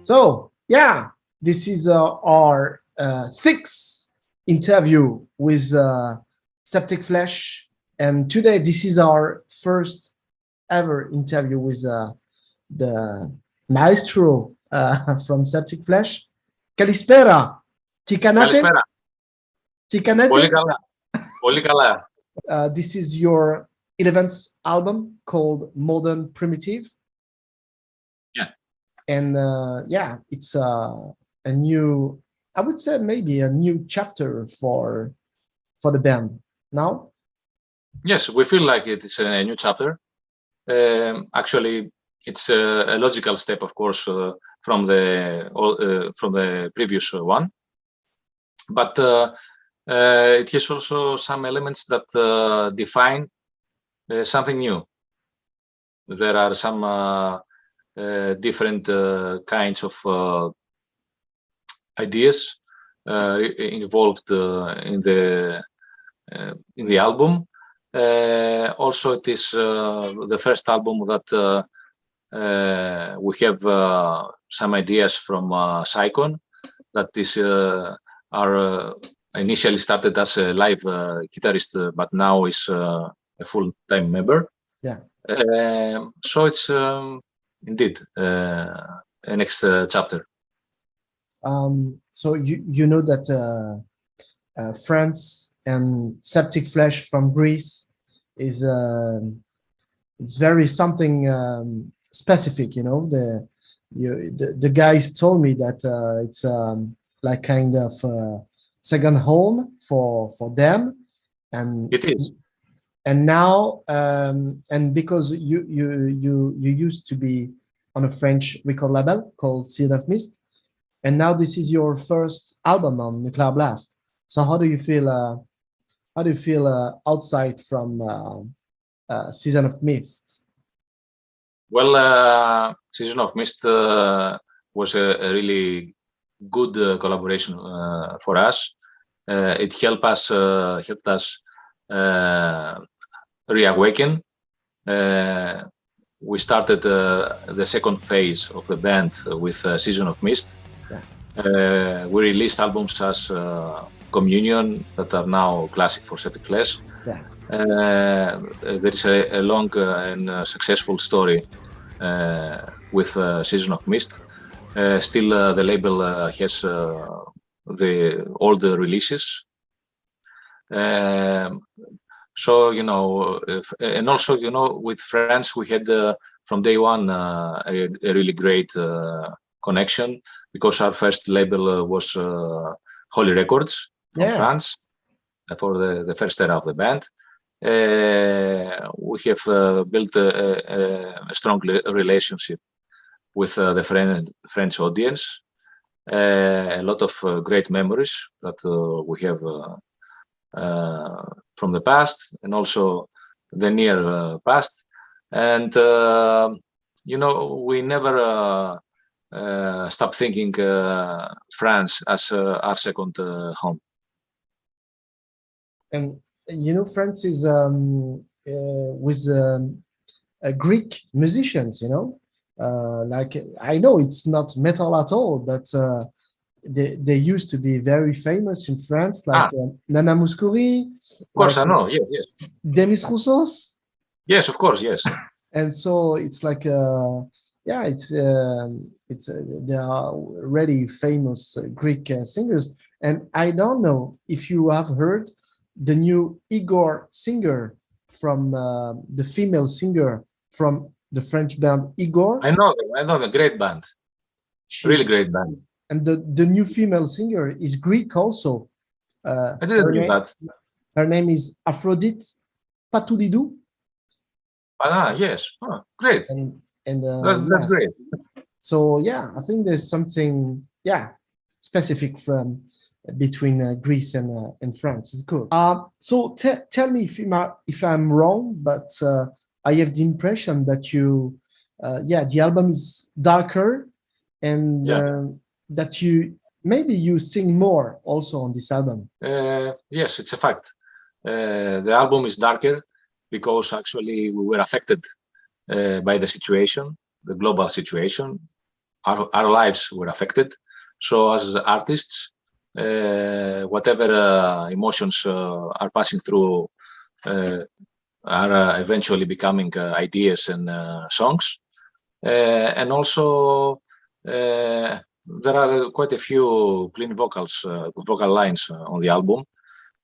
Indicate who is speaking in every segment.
Speaker 1: So, yeah, this is our sixth interview with SEPTICFLESH. And today, this is our first ever interview with the maestro from SEPTICFLESH. Kalispera. Tikanate?
Speaker 2: Kalispera.
Speaker 1: Tikanate?
Speaker 2: Πολύ καλά. Πολύ καλά.
Speaker 1: This is your 11th album called Modern Primitive.
Speaker 2: Yeah.
Speaker 1: And yeah, it's a new, I would say maybe a new chapter for the band now.
Speaker 2: Yes, we feel like it is a new chapter. Actually, it's a logical step, of course, from the previous one. But it has also some elements that define something new. There are some different kinds of ideas involved in the album. Also, it is the first album that we have some ideas from Saikon that is are initially started as a live guitarist, but now is a full-time member.
Speaker 1: Yeah.
Speaker 2: So it's indeed a next chapter.
Speaker 1: So you know that France and SEPTICFLESH from Greece is it's very something specific. You know, the guys told me that it's like kind of second home for them, and
Speaker 2: it is.
Speaker 1: And now, and because you used to be on a French record label called Season of Mist, and now this is your first album on Nuclear Blast. So how do you feel? How do you feel outside from Season of Mist?
Speaker 2: Well, Season of Mist was a really good collaboration for us. It helped us reawaken. We started the second phase of the band with Season of Mist.
Speaker 1: Yeah.
Speaker 2: We released albums as Communion that are now classic for SEPTICFLESH.
Speaker 1: Yeah.
Speaker 2: There is a long and successful story with Season of Mist. Still, the label has all the releases. So, you know, and also, you know, with France, we had from day one a really great connection, because our first label was Holy Records from France for the first era of the band. We have built a strong relationship with the French audience. A lot of great memories that we have from the past, and also the near past. And you know, we never stop thinking France as our second home.
Speaker 1: And you know, France is with Greek musicians, you know, like I know it's not metal at all, but they used to be very famous in France, like Nana Mouskouri.
Speaker 2: Of course,
Speaker 1: like,
Speaker 2: I know. Yes.
Speaker 1: Demis Roussos.
Speaker 2: Yes, of course, yes.
Speaker 1: And so it's like yeah, it's they are really famous Greek singers. And I don't know if you have heard the new Igor singer from the female singer from the French band Igor.
Speaker 2: I know them. Great band. Really great band.
Speaker 1: And the new female singer is Greek also.
Speaker 2: I didn't know that.
Speaker 1: Her name is Aphrodite Patoulidou.
Speaker 2: Yes. Oh, great.
Speaker 1: And
Speaker 2: that's great.
Speaker 1: So yeah, I think there's something specific from between Greece and France. It's good. So tell me if I'm wrong, but I have the impression that the album is darker, and that you sing more also on this album.
Speaker 2: Yes, it's a fact. The album is darker because actually we were affected by the situation, the global situation. our lives were affected. So as artists, whatever emotions are passing through are eventually becoming ideas and songs. And also there are quite a few clean vocals, vocal lines on the album.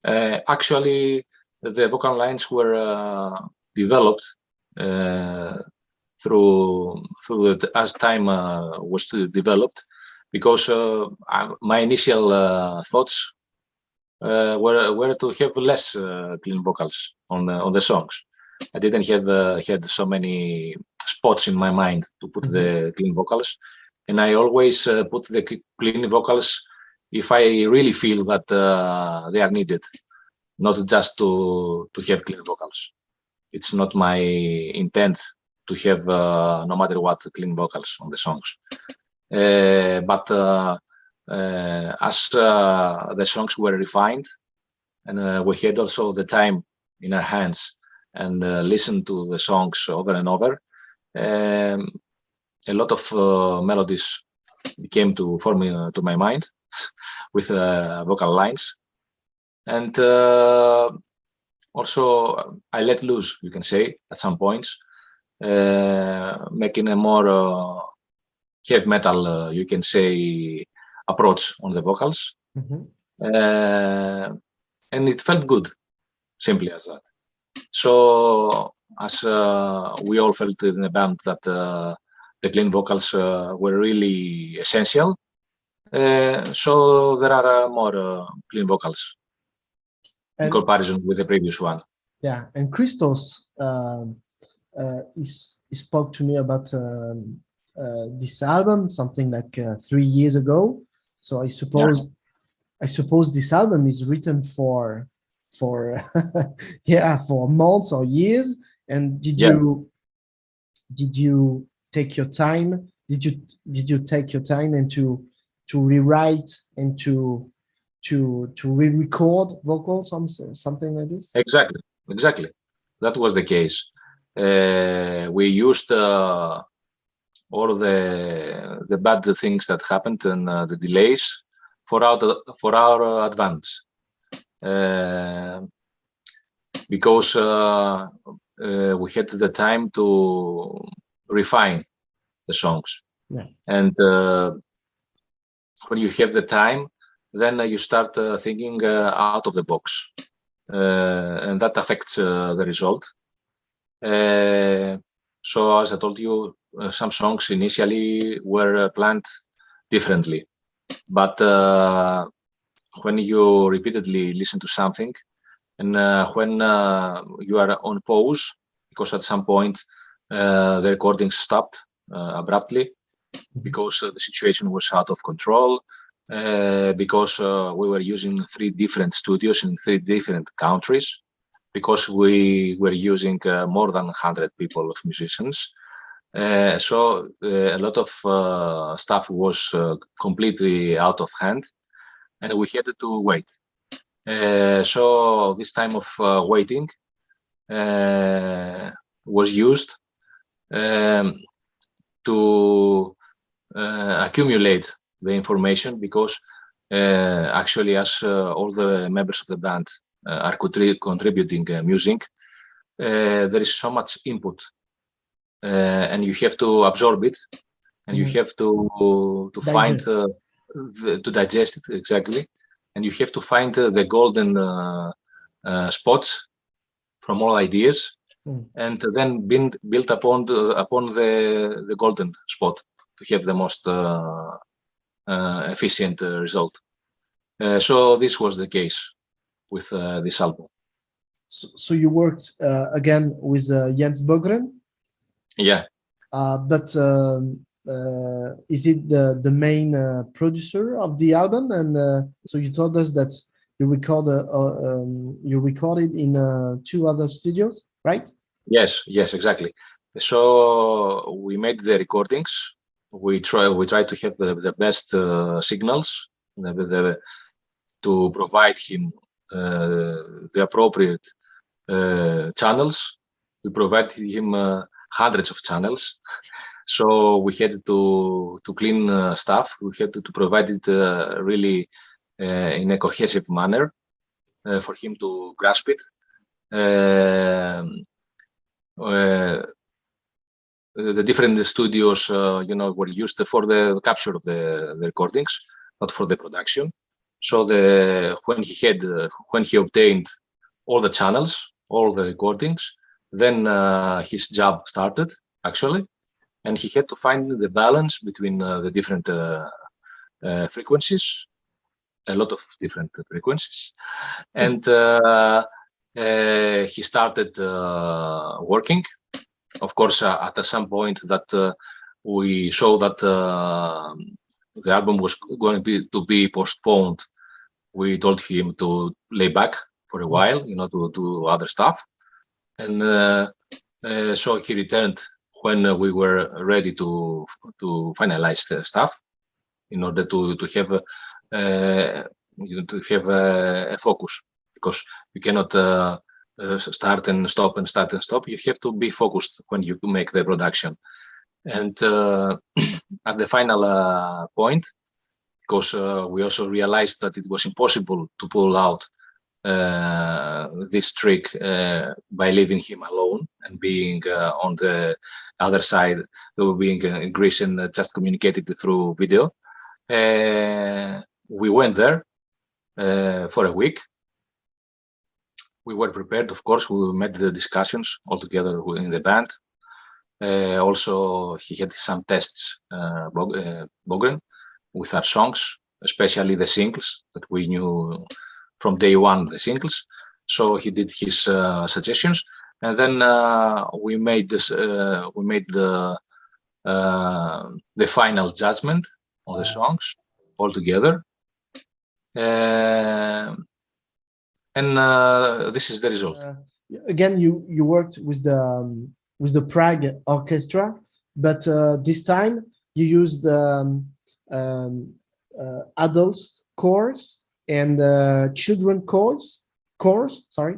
Speaker 2: Actually, the vocal lines were developed as time was developed, because my initial thoughts were to have less clean vocals on the songs. I didn't have had so many spots in my mind to put the clean vocals, and I always put the clean vocals if I really feel that they are needed, not just to have clean vocals. It's not my intent to have no matter what clean vocals on the songs. But as the songs were refined, and we had also the time in our hands and listened to the songs over and over, a lot of melodies came to form to my mind with vocal lines. And also I let loose, you can say, at some points, making a more heavy metal, you can say, approach on the vocals. And it felt good, simply as that. So as we all felt in the band that the clean vocals were really essential, so there are more clean vocals in comparison with the previous one.
Speaker 1: Yeah, and Christos he spoke to me about this album something like 3 years ago. So I suppose this album is written for yeah, for months or years. And did you take your time? Did you take your time and to rewrite and to re-record vocals, something like this?
Speaker 2: Exactly. That was the case. We used all the bad things that happened and the delays for our advantage, because we had the time to refine the songs. And when you have the time, then you start thinking out of the box, and that affects the result. So as I told you, some songs initially were planned differently, but when you repeatedly listen to something, and when you are on pause, because at some point the recording stopped abruptly, because the situation was out of control, because we were using 3 different studios in 3 different countries, because we were using more than 100 people of musicians. So a lot of stuff was completely out of hand, and we had to wait. So this time of waiting was used to accumulate the information, because actually, as all the members of the band are contributing music, there is so much input, and you have to absorb it, and you have to find to digest it, exactly, and you have to find the golden spots from all ideas, and then build upon the golden spot to have the most efficient result. So this was the case with this album.
Speaker 1: So you worked again with Jens Bogren?
Speaker 2: Yeah.
Speaker 1: But is it the main producer of the album? And so you told us that you recorded in 2 other studios, right?
Speaker 2: Yes, exactly. So we made the recordings. We try to have the best signals, to provide him the appropriate channels. We provide him hundreds of channels. So we had to clean stuff. We had to provide it really in a cohesive manner for him to grasp it. The different studios, were used for the capture of the recordings, not for the production. So when he obtained all the channels, all the recordings, then his job started actually, and he had to find the balance between the different frequencies, a lot of different frequencies, and he started working. Of course, at some point that we saw that the album was going to be postponed, we told him to lay back for a while, to do other stuff. And so he returned when we were ready to finalize the stuff, in order to have a focus, because you cannot start and stop and start and stop. You have to be focused when you make the production. And at the final point, because we also realized that it was impossible to pull out this trick by leaving him alone and being on the other side, being in Greece and just communicated through video. We went there for a week. We were prepared, of course. We made the discussions all together in the band. Also, he had some tests, Bogren, with our songs, especially the singles that we knew from day one, the singles. So he did his suggestions, and then we made this. We made the final judgment on the songs all together. And this is the result.
Speaker 1: Again, you worked with the Prague Orchestra, but this time you used adults chorus and children chorus. Sorry,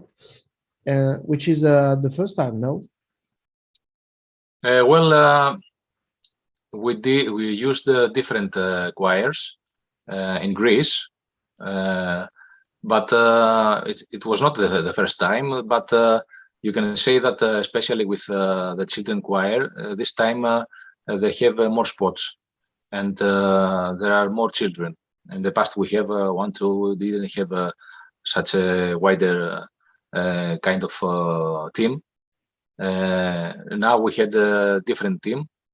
Speaker 1: which is the first time, no?
Speaker 2: We used different choirs in Greece. But it was not the first time, but you can say that especially with the children choir, this time they have more spots, and there are more children. In the past we have one, two, didn't have such a wider kind of team. Now we had a different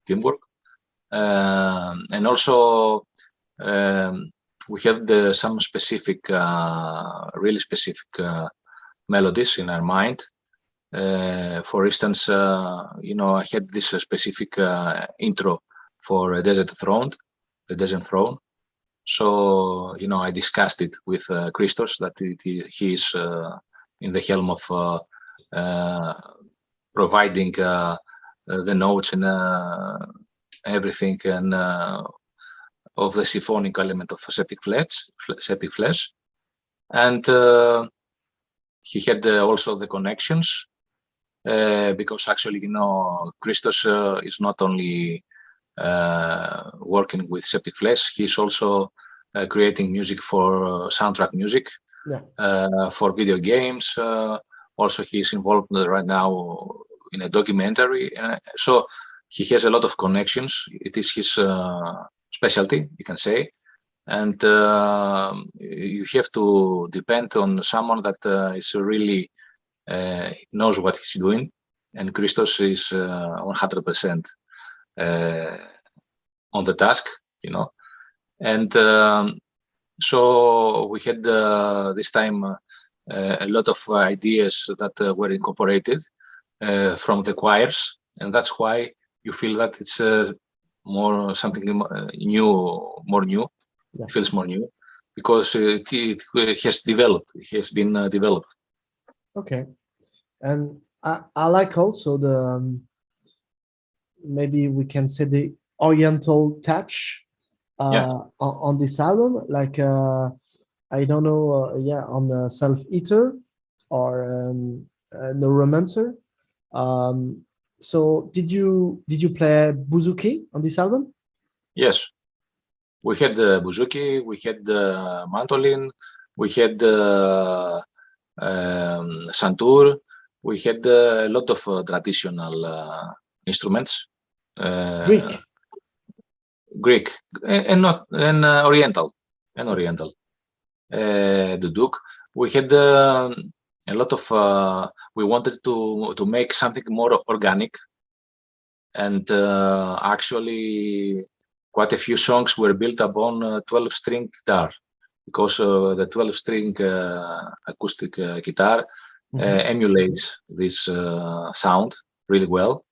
Speaker 2: teamwork, and also we have some specific, really specific melodies in our mind. For instance, I had this specific intro for the Desert Throne. So, I discussed it with Christos, that he is in the helm of providing the notes and everything, and of the symphonic element of SEPTICFLESH. And he had also the connections, because actually, Christos is not only working with SEPTICFLESH, he's also creating music for soundtrack music, for video games. Also, he's involved right now in a documentary. So he has a lot of connections. It is his specialty, you can say, and you have to depend on someone that is really knows what he's doing, and Christos is 100% on the task, and so we had this time a lot of ideas that were incorporated from the choirs, and that's why you feel that it's more something new, more new. It feels more new because it has developed. It has been developed.
Speaker 1: Okay, and I like also the maybe we can say the Oriental touch on this album. Like I don't know, on the Self Eater or No Romancer. So did you play bouzouki on this album?
Speaker 2: Yes, we had the bouzouki, we had the mandolin, we had the santur, we had a lot of traditional instruments. Greek and not and Oriental and Oriental. Duduk. We had a lot of. We wanted to make something more organic, and actually, quite a few songs were built upon 12-string guitar, because the 12-string acoustic guitar emulates this sound really well.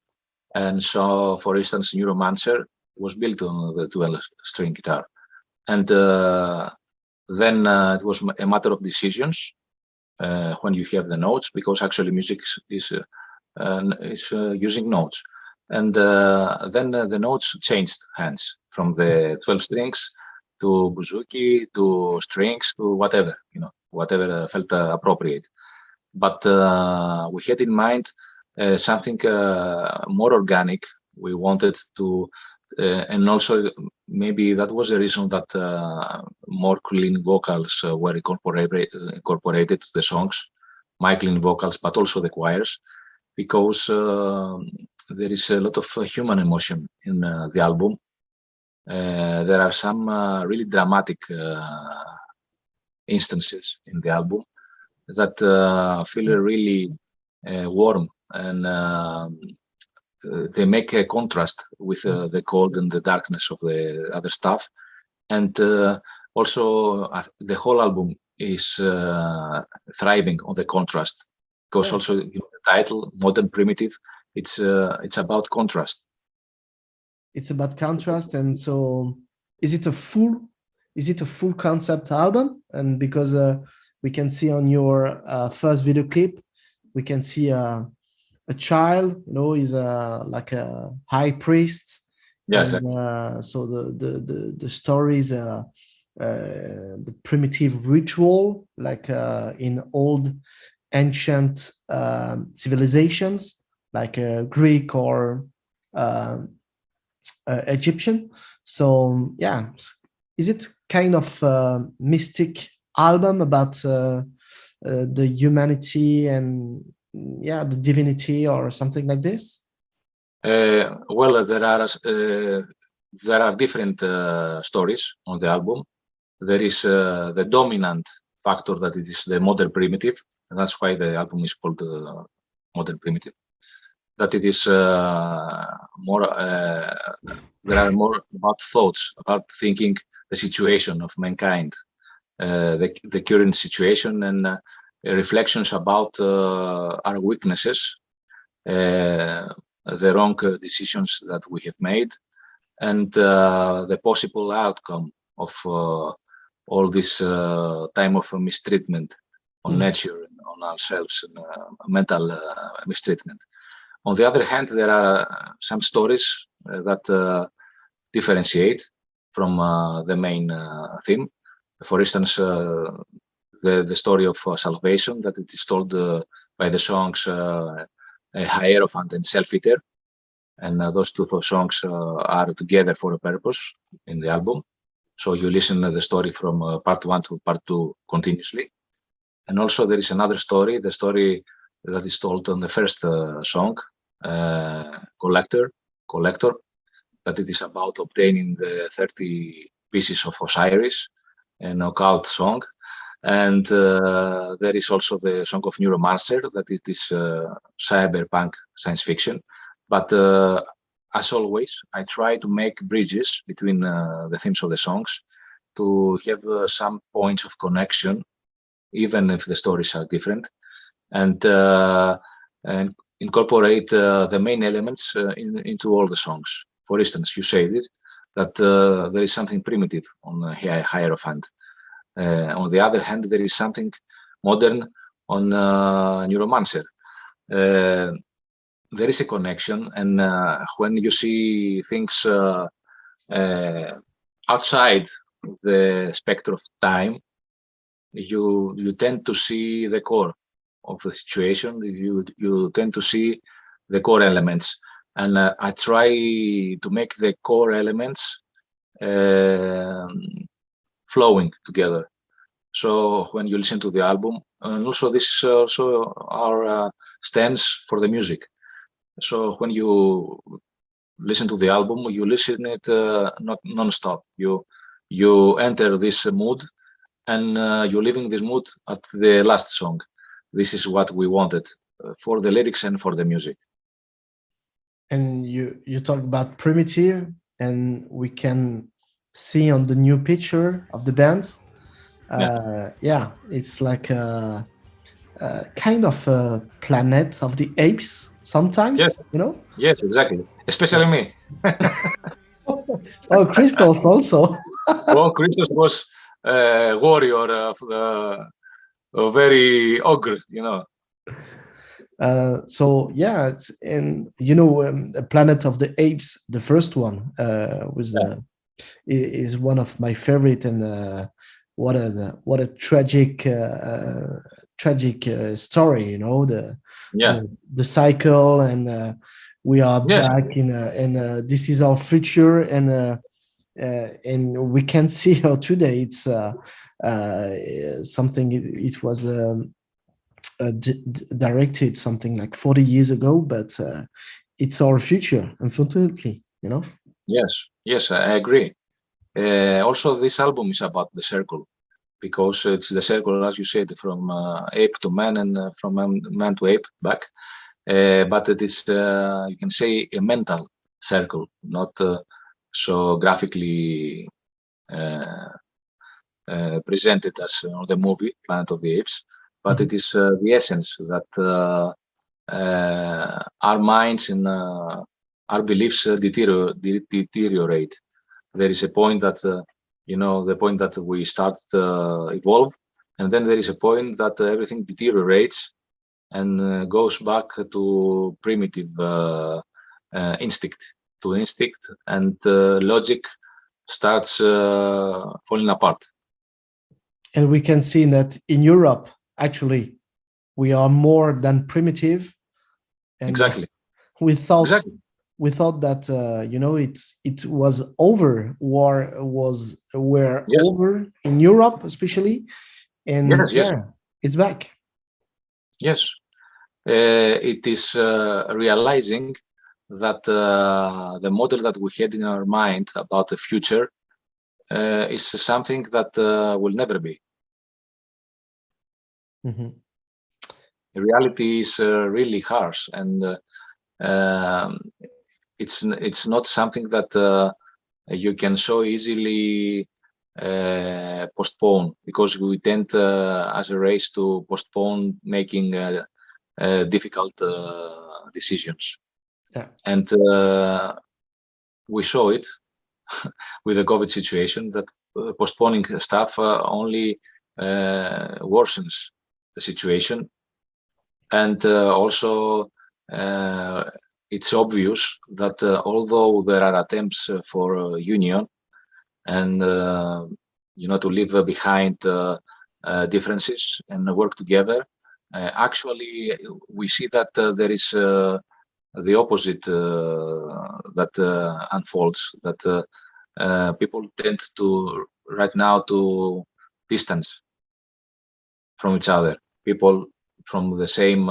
Speaker 2: And so, for instance, Neuromancer was built on the 12-string guitar. And then it was a matter of decisions when you have the notes, because actually music is using notes. And then the notes changed hands from the 12 strings to bouzouki, to strings, to whatever, whatever felt appropriate. But we had in mind something more organic. We wanted to, and also maybe that was the reason that more clean vocals were incorporated to the songs, my clean vocals, but also the choirs, because there is a lot of human emotion in the album. There are some really dramatic instances in the album that feel really warm, and they make a contrast with the cold and the darkness of the other stuff. And also the whole album is thriving on the contrast, because also the title, Modern Primitive, it's about contrast.
Speaker 1: It's about contrast. And so is it a full concept album? And because we can see on your first video clip, we can see a child, he's like a high priest.
Speaker 2: Yeah.
Speaker 1: And, so the story is the primitive ritual, like in old ancient civilizations, like Greek or Egyptian. So yeah, is it kind of mystic album about the humanity and the divinity or something like this?
Speaker 2: Well, there are different stories on the album. There is the dominant factor, that it is the modern primitive, and that's why the album is called Modern Primitive. That it is more. There are more about thoughts, about thinking the situation of mankind, the current situation, and reflections about our weaknesses, the wrong decisions that we have made, and the possible outcome of all this time of mistreatment on nature and on ourselves, and mental mistreatment. On the other hand, there are some stories that differentiate from the main theme. For instance, the story of salvation, that it is told by the songs Hierophant and Self-Eater. And those two songs are together for a purpose in the album. So you listen to the story from part 1 to part 2 continuously. And also there is another story, the story that is told on the first song, Collector, that it is about obtaining the 30 pieces of Osiris, an occult song. And there is also the song of Neuromancer, that it is cyberpunk science fiction. But as always, I try to make bridges between the themes of the songs to have some points of connection, even if the stories are different, and incorporate the main elements into all the songs. For instance, you said it, that there is something primitive on Hierophant. On the other hand, there is something modern on Neuromancer. There is a connection, and when you see things outside the spectrum of time, you tend to see the core of the situation. You tend to see the core elements, and I try to make the core elements flowing together. So when you listen to the album, and also this is also our stance for the music. So when you listen to the album, you listen it not non-stop. You enter this mood, and you're leaving this mood at the last song. This is what we wanted for the lyrics and for the music.
Speaker 1: And you talk about primitive, and we can see on the new picture of the bands. Yeah, it's like a kind of a planet of the apes sometimes.
Speaker 2: Yes.
Speaker 1: You know.
Speaker 2: Yes, exactly. Especially me.
Speaker 1: Oh, Christos also.
Speaker 2: Well, Christos was a warrior of the very ogre, you know.
Speaker 1: So yeah, it's in Planet of the Apes, the first one is one of my favorite, and what a tragic story, you know, the cycle, and we are back in this is our future, and we can see how today it's something it was directed something like 40 years ago, but it's our future, unfortunately, you know.
Speaker 2: Yes, I agree. Also, this album is about the circle, because it's the circle, as you said, from ape to man, and from man to ape back. But it is, you can say, a mental circle, not so graphically presented as the movie Planet of the Apes. But it is the essence that our minds and our beliefs deteriorate. There is a point that, the point that we start to evolve, and then there is a point that everything deteriorates and goes back to primitive instinct, and logic starts falling apart.
Speaker 1: And we can see that in Europe, actually, we are more than primitive. And
Speaker 2: exactly.
Speaker 1: We thought that it was over. Were over in Europe, especially, and it's back.
Speaker 2: Yes, it is realizing that the model that we had in our mind about the future is something that will never be.
Speaker 1: Mm-hmm.
Speaker 2: The reality is really harsh, and it's not something that you can so easily postpone, because we tend as a race to postpone making difficult decisions.
Speaker 1: Yeah.
Speaker 2: And we saw it with the COVID situation, that postponing stuff only worsens the situation. And also it's obvious that although there are attempts for union and to leave behind differences and work together, actually we see that there is the opposite that unfolds, that people tend to right now to distance from each other. People from the same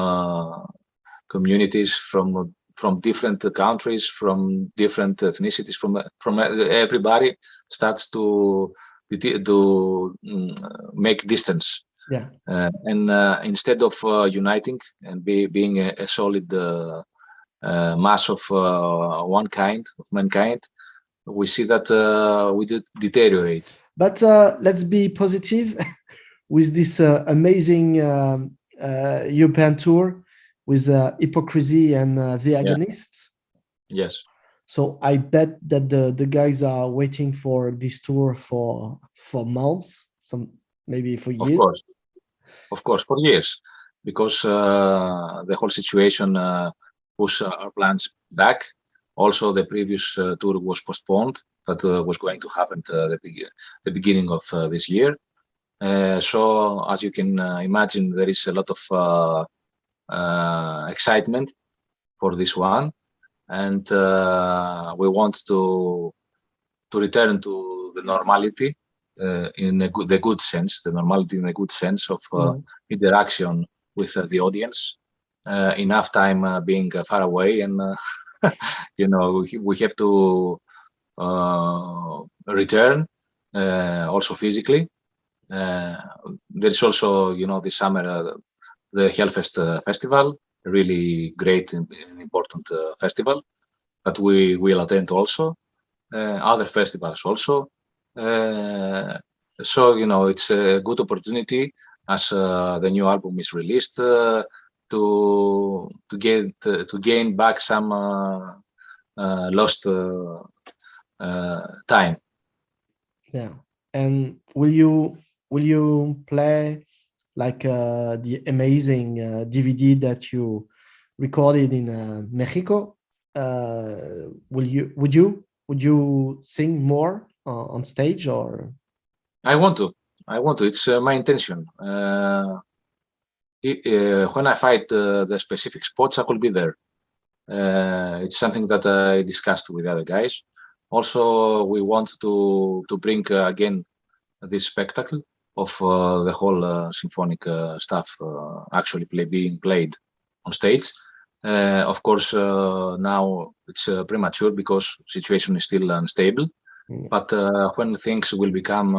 Speaker 2: communities, from different countries, from different ethnicities, from everybody starts to make distance.
Speaker 1: Yeah.
Speaker 2: And instead of uniting and being a solid mass of one kind of mankind, we see that we deteriorate.
Speaker 1: But let's be positive with this amazing European tour with Hypocrisy and the Agonists.
Speaker 2: Yes.
Speaker 1: So I bet that the guys are waiting for this tour for months, maybe for years.
Speaker 2: Of course, for years, because the whole situation pushed our plans back. Also, the previous tour was postponed. That was going to happen at the beginning of this year. So, as you can imagine, there is a lot of excitement for this one, and we want to return to the normality in the good sense, the normality in a good sense of interaction with the audience. Enough time being far away, and we have to return also physically. There is also, this summer, the Hellfest festival, really great and important festival, but we will attend also other festivals also. So it's a good opportunity as the new album is released to gain back some lost time.
Speaker 1: Yeah. And will you play like the amazing DVD that you recorded in Mexico? Would you sing more on stage, or?
Speaker 2: I want to. It's my intention. When I find the specific spots, I will be there. It's something that I discussed with the other guys. Also, we want to bring again this spectacle of the whole symphonic stuff actually being played on stage. Of course, now it's premature because situation is still unstable. But when things will become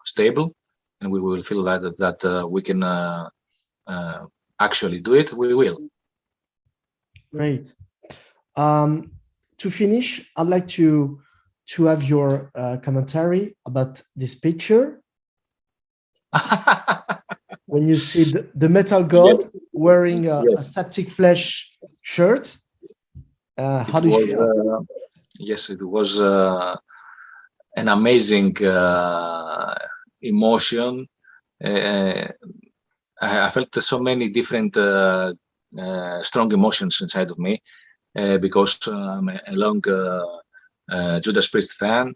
Speaker 2: stable and we will feel that we can actually do it, we will.
Speaker 1: Great. To finish, I'd like to have your commentary about this picture. When you see the metal god wearing a SEPTICFLESH shirt, how do you feel?
Speaker 2: Yes, it was an amazing emotion. I felt so many different strong emotions inside of me because I'm a long Judas Priest fan.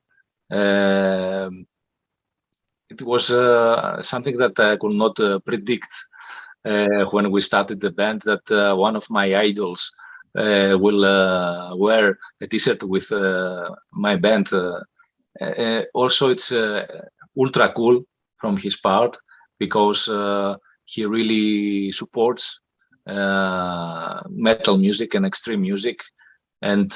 Speaker 2: It was something that I could not predict when we started the band, that one of my idols will wear a t-shirt with my band. Also, it's ultra cool from his part because he really supports metal music and extreme music, and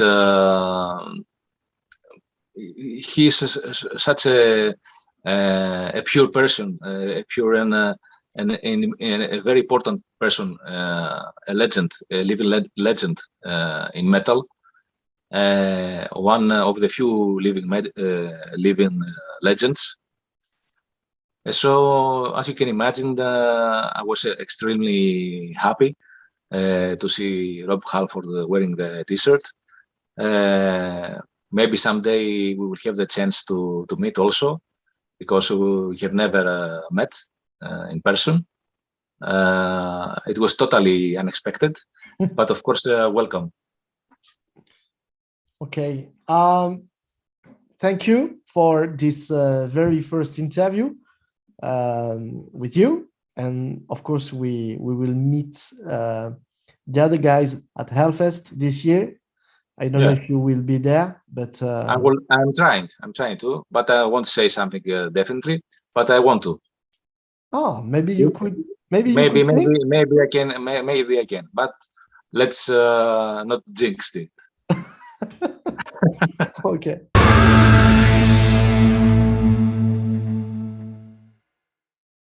Speaker 2: he's such a pure person, a pure and a very important person, a legend, a living legend in metal. One of the few living legends. So, as you can imagine, I was extremely happy to see Rob Halford wearing the t-shirt. Maybe someday we will have the chance to meet also, because we have never met in person. It was totally unexpected, but of course, welcome.
Speaker 1: Okay. Thank you for this very first interview with you, and of course we will meet the other guys at Hellfest this year. I don't know if you will be there, but
Speaker 2: I will. I'm trying to, but I won't say something definitely. But I want to.
Speaker 1: Oh, maybe you could. Maybe
Speaker 2: I can. Maybe I can. But let's not jinx it.
Speaker 1: Okay.